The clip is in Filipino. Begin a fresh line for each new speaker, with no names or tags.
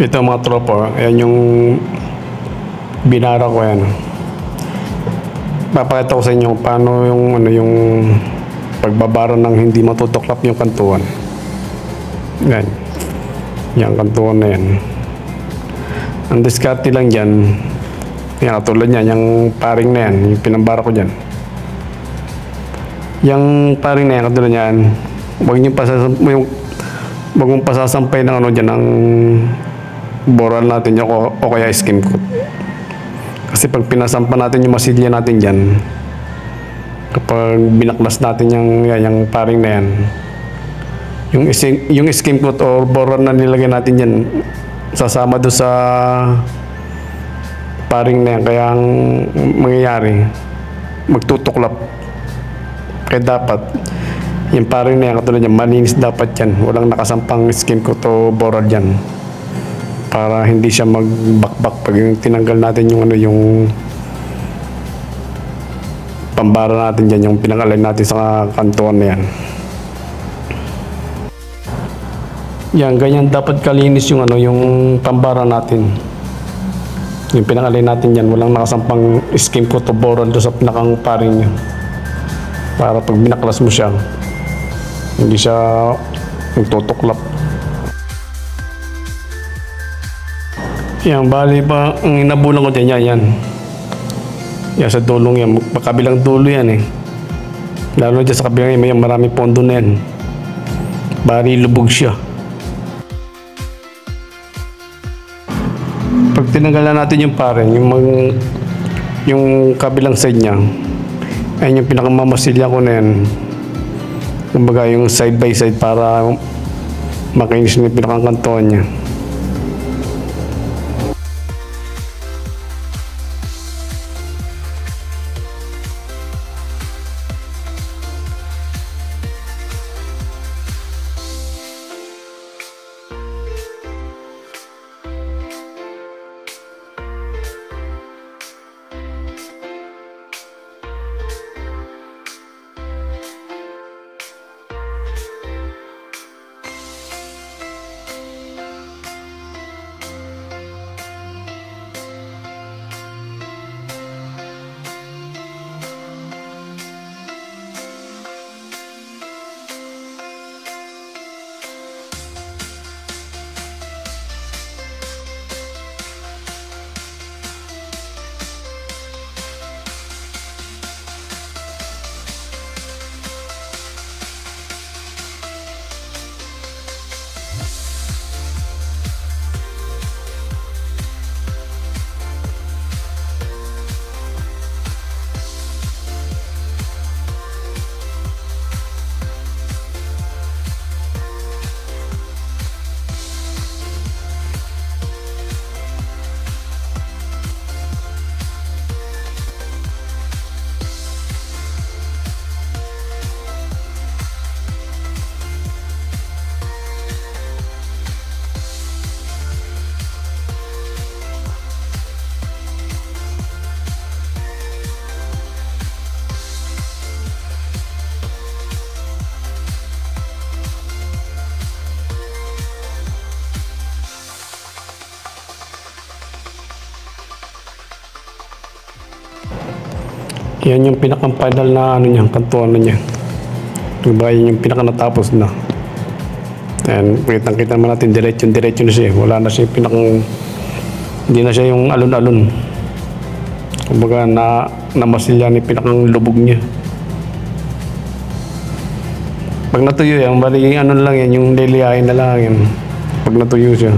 Ito mga tropa, ayan yung binara ko yan. Papakita ko sa inyo paano yung yung pagbabara ng hindi matutuklap yung kantuan. Yan. Yung kantuan na yan. Ang diskarte lang dyan, yan katulad yan, yung paring na yan, yung pinambara ko dyan. Yung paring na yan, katulad yan, huwag mong pasasampay ng dyan, ng boral natin yung o kaya skim coat. Kasi pag pinasampa natin yung masilya natin dyan, kapag binaklas natin yung paring na yan, yung skim coat o boral na nilagay natin dyan, sasama doon sa paring na yan. Kaya ang mangyayari, magtutuklap. Kaya dapat, yung paring na yan, katulad yan, malinis dapat yan. Walang nakasampang skim coat o boral dyan. Para hindi siya magbakbak pag tinanggal natin yung pambara natin dyan, yung pinangalay natin sa kantuan na yan. Yan, ganyan dapat kalinis yung yung pambara natin. Yung pinangalay natin dyan, walang nakasampang skim coat o boral doon sa pinakang paring niya. Para pag binaklas mo siya, hindi siya magtutuklap. Yan, bali pa, ang inabulan ko dyan, yan. Yan, sa dulong yan, kabilang dulo yan eh. Lalo dyan sa kabilang yan, may maraming pondo na yan. Bali, lubog siya. Pag tinanggal na natin yung paring, yung kabilang side niya, ayun yung pinakamamasilya ko na yan. Kumbaga yung side by side para makinis na yung pinakakantuan niya. Yan yung pinaka-final na niya, kantuan na niya. Diba, yan yung pinaka-natapos na. Ayan, kitang-kita naman natin, diretso na siya. Wala na siya hindi na siya yung alon-alon. Kumbaga, namasilya ni pinakang lubog niya. Pag natuyo yan, bali lang yan, yung liliyain na lang yan. Pag natuyo siya.